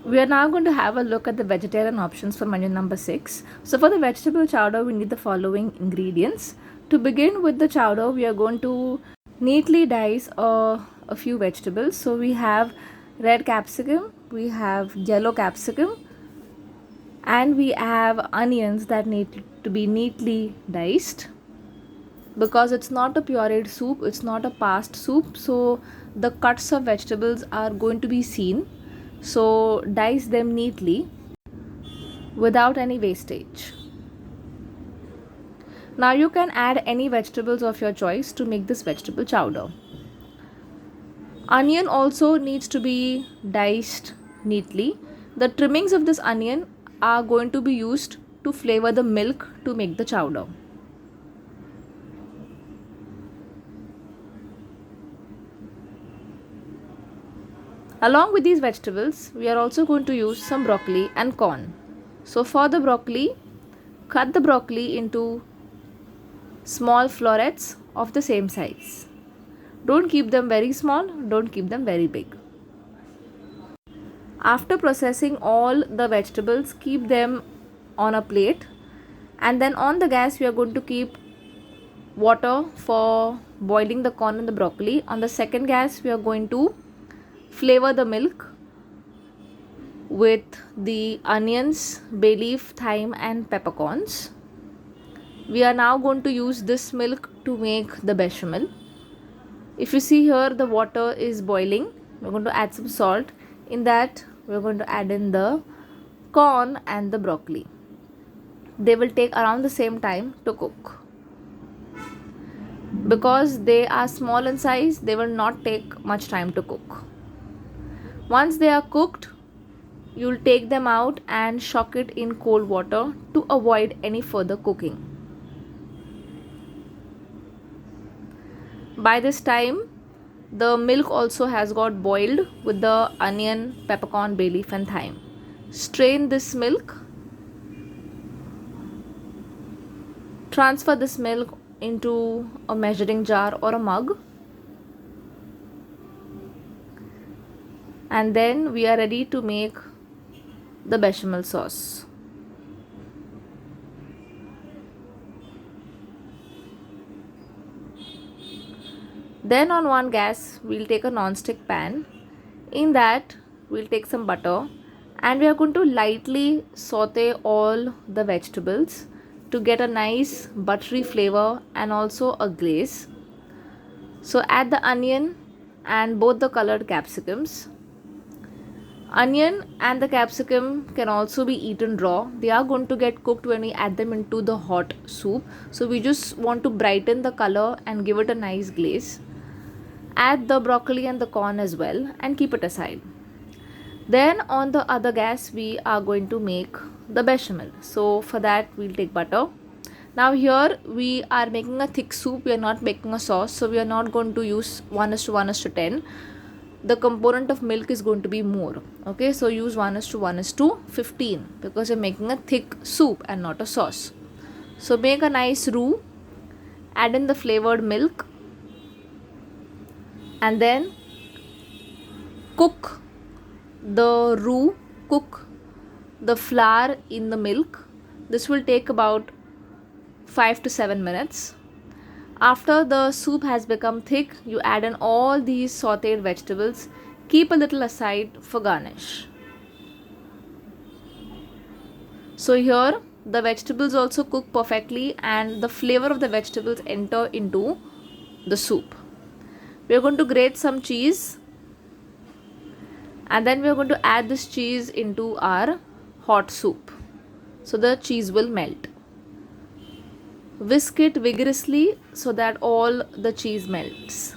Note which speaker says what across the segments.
Speaker 1: We are now going to have a look at the vegetarian options for menu number 6. So for the vegetable chowder, we need the following ingredients. To begin with the chowder, we are going to neatly dice a few vegetables. So we have red capsicum, we have yellow capsicum, and we have onions that need to be neatly diced. Because it's not a pureed soup, it's not a past soup, so the cuts of vegetables are going to be seen. So dice them neatly without any wastage. Now you can add any vegetables of your choice to make this vegetable chowder. Onion also needs to be diced neatly. The trimmings of this onion are going to be used to flavor the milk to make the chowder. Along with these vegetables, we are also going to use some broccoli and corn. So for the broccoli, cut the broccoli into small florets of the same size. Don't keep them very small, don't keep them very big. After processing all the vegetables, keep them on a plate, and then on the gas we are going to keep water for boiling the corn and the broccoli. On the second gas we are going to flavor the milk with the onions, bay leaf, thyme and peppercorns. We are now going to use this milk to make the bechamel. If you see here, the water is boiling. We're going to add some salt. In that we're going to add in the corn and the broccoli. They will take around the same time to cook. Because they are small in size, they will not take much time to cook. Once they are cooked, you'll take them out and shock it in cold water to avoid any further cooking. By this time, the milk also has got boiled with the onion, peppercorn, bay leaf and thyme. Strain this milk. Transfer this milk into a measuring jar or a mug. And then we are ready to make the bechamel sauce. Then on one gas we'll take a non-stick pan. In that we'll take some butter and we are going to lightly saute all the vegetables to get a nice buttery flavor and also a glaze. So add the onion and both the colored capsicums. Onion and the capsicum can also be eaten raw. They are going to get cooked when we add them into the hot soup. So we just want to brighten the color and give it a nice glaze. Add the broccoli and the corn as well and keep it aside. Then on the other gas we are going to make the bechamel. So for that we'll take butter. Now here we are making a thick soup, we are not making a sauce, so we are not going to use 1:1:10. The component of milk is going to be more. Okay, so use 1:1:15 because you're making a thick soup and not a sauce. So make a nice roux, add in the flavored milk and then cook the roux, cook the flour in the milk. This will take about 5 to 7 minutes. After the soup has become thick, you add in all these sauteed vegetables. Keep a little aside for garnish. So here the vegetables also cook perfectly and the flavor of the vegetables enter into the soup. We are going to grate some cheese and then we are going to add this cheese into our hot soup so the cheese will melt. Whisk it vigorously so that all the cheese melts.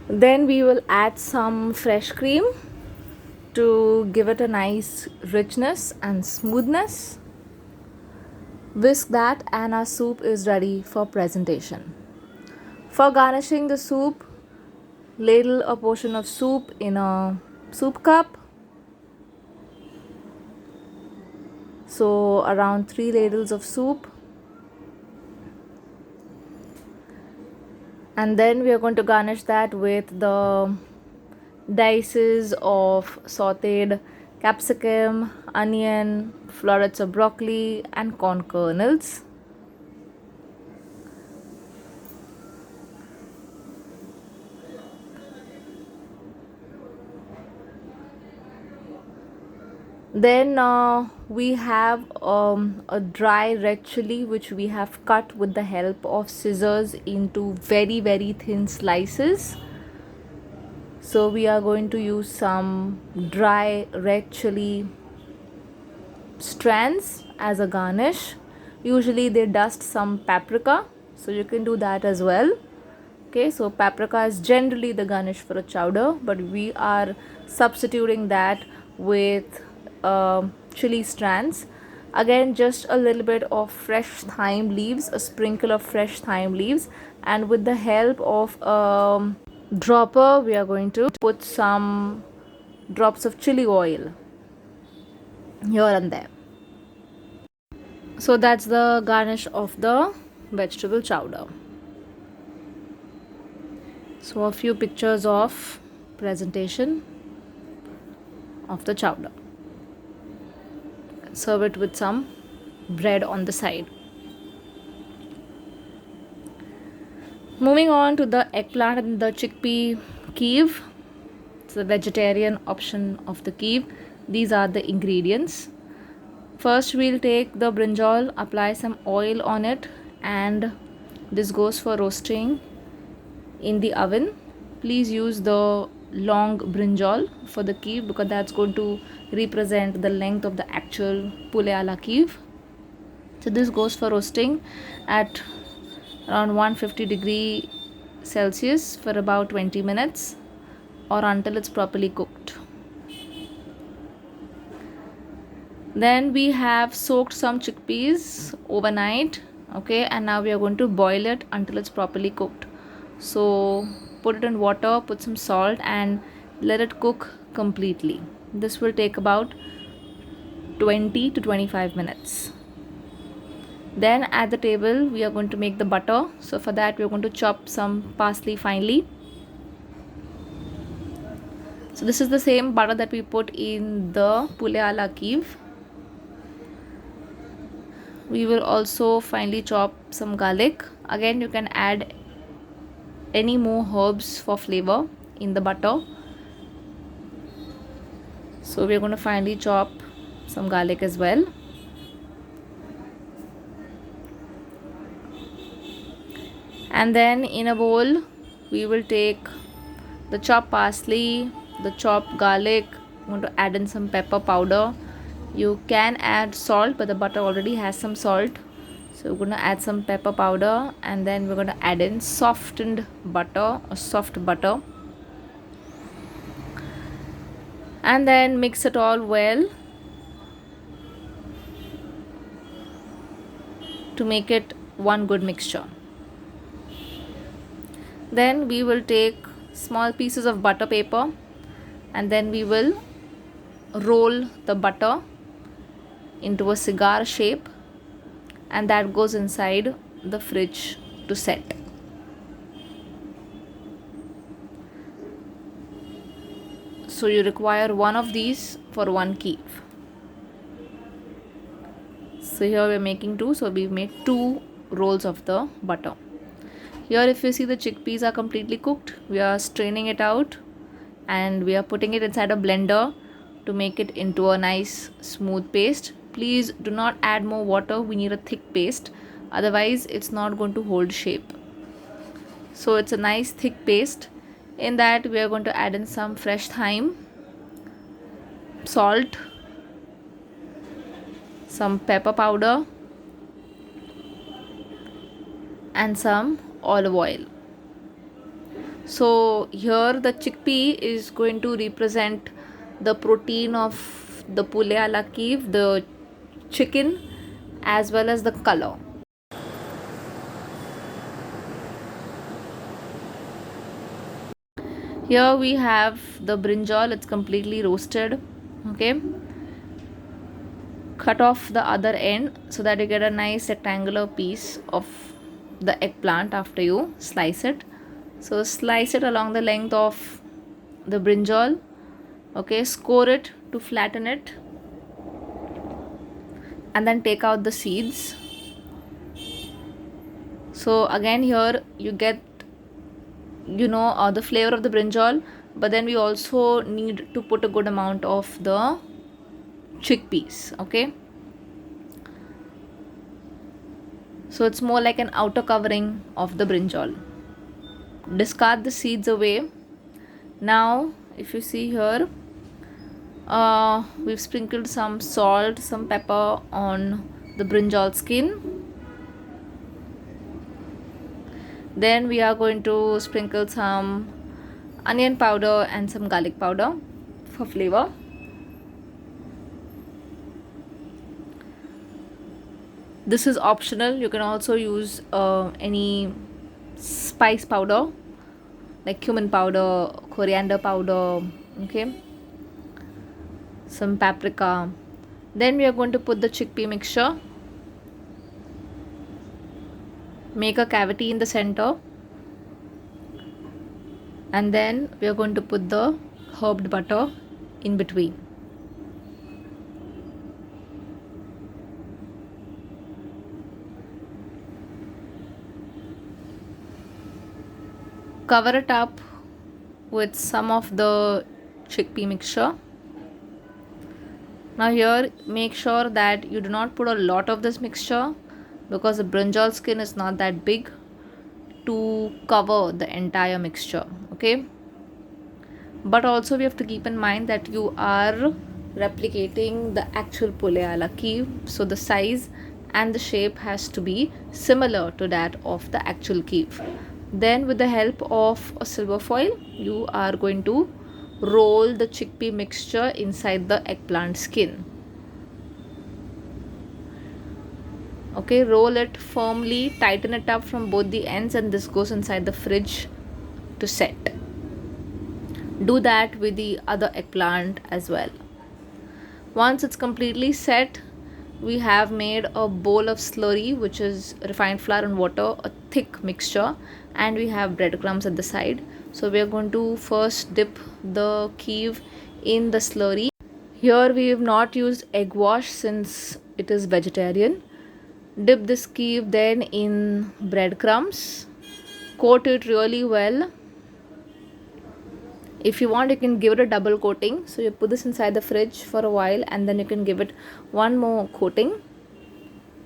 Speaker 1: Then we will add some fresh cream to give it a nice richness and smoothness. Whisk that and our soup is ready for presentation. For garnishing the soup, ladle a portion of soup in a soup cup. So around 3 ladles of soup. And then we are going to garnish that with the dices of sauteed capsicum, onion, florets of broccoli, and corn kernels. Then we have a dry red chili which we have cut with the help of scissors into very thin slices. So we are going to use some dry red chili strands as a garnish. Usually they dust some paprika, so you can do that as well. Okay, so paprika is generally the garnish for a chowder, but we are substituting that with chili strands. Again, just a little bit of fresh thyme leaves, a sprinkle of fresh thyme leaves, and with the help of dropper, we are going to put some drops of chili oil here and there. So that's the garnish of the vegetable chowder. So a few pictures of presentation of the chowder. Serve it with some bread on the side. Moving on to the eggplant and the chickpea kheer. It's the vegetarian option of the kheer. These are the ingredients. First we'll take the brinjal, apply some oil on it, and this goes for roasting in the oven. Please use the long brinjal for the kheer because that's going to represent the length of the actual pule ala kheer. So this goes for roasting at around 150°C for about 20 minutes or until it's properly cooked. Then we have soaked some chickpeas overnight, okay, and now we are going to boil it until it's properly cooked. So put it in water, put some salt, and let it cook completely. This will take about 20 to 25 minutes. Then at the table we are going to make the butter. So for that we are going to chop some parsley finely. So this is the same butter that we put in the pule ala kheer. We will also finely chop some garlic. Again, you can add any more herbs for flavor in the butter. So we are going to finely chop some garlic as well. And then in a bowl we will take the chopped parsley, the chopped garlic. I'm going to add in some pepper powder. You can add salt, but the butter already has some salt, so we're going to add some pepper powder, and then we're going to add in softened butter or soft butter, and then mix it all well to make it one good mixture. Then we will take small pieces of butter paper, and then we will roll the butter into a cigar shape, and that goes inside the fridge to set. So you require one of these for one kheer. So here we are making two, so we've made 2 rolls of the butter. Here if you see, the chickpeas are completely cooked. We are straining it out and we are putting it inside a blender to make it into a nice smooth paste. Please do not add more water. We need a thick paste, otherwise it's not going to hold shape. So it's a nice thick paste. In that we are going to add in some fresh thyme, salt, some pepper powder, and some olive oil. So here the chickpea is going to represent the protein of the pule ala kheer, the chicken, as well as the color. Here we have the brinjal. It's completely roasted, okay. Cut off the other end so that you get a nice rectangular piece of the eggplant after you slice it. So slice it along the length of the brinjal. Okay, score it to flatten it, and then take out the seeds. So again here you get the flavor of the brinjal, but then we also need to put a good amount of the chickpeas. Okay, so it's more like an outer covering of the brinjal. Discard the seeds away. Now if you see here, we've sprinkled some salt, some pepper on the brinjal skin. Then we are going to sprinkle some onion powder and some garlic powder for flavor. This is optional. You can also use any spice powder like cumin powder, coriander powder, okay, some paprika. Then we are going to put the chickpea mixture, make a cavity in the center, and then we are going to put the herbed butter in between. Cover it up with some of the chickpea mixture. Now here make sure that you do not put a lot of this mixture, because the brinjal skin is not that big to cover the entire mixture. Okay, but also we have to keep in mind that you are replicating the actual Poleala Kheer, so the size and the shape has to be similar to that of the actual kheer. Then with the help of a silver foil, you are going to roll the chickpea mixture inside the eggplant skin. Okay, roll it firmly, tighten it up from both the ends, and this goes inside the fridge to set. Do that with the other eggplant as well. Once it's completely set, we have made a bowl of slurry, which is refined flour and water, a thick mixture, and we have breadcrumbs at the side. So we are going to first dip the kheer in the slurry. Here we have not used egg wash since it is vegetarian. Dip this kheer then in breadcrumbs, coat it really well. If you want, you can give it a double coating. So you put this inside the fridge for a while, and then you can give it one more coating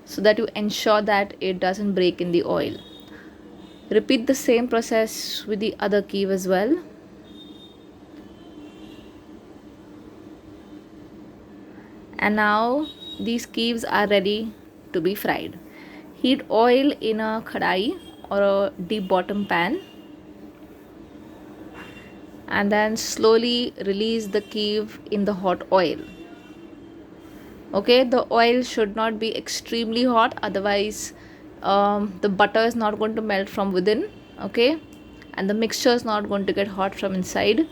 Speaker 1: so that you ensure that it doesn't break in the oil. Repeat the same process with the other kheer as well. And now these kheers are ready to be fried. Heat oil in a kadai or a deep bottom pan, and then slowly release the kheer in the hot oil. Okay, the oil should not be extremely hot, otherwise the butter is not going to melt from within. Okay, and the mixture is not going to get hot from inside.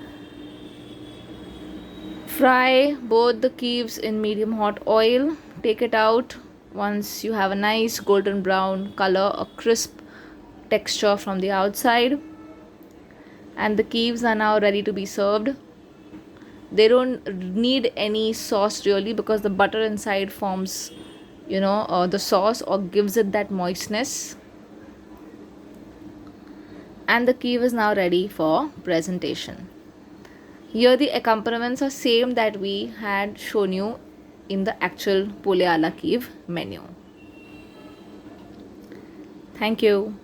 Speaker 1: Fry both the kheers in medium hot oil. Take it out once you have a nice golden brown color, a crisp texture from the outside, and the kheers are now ready to be served. They don't need any sauce really, because the butter inside forms the sauce, or gives it that moistness. And the kheer is now ready for presentation. Here the accompaniments are same that we had shown you in the actual Poleala Kheer menu. Thank you.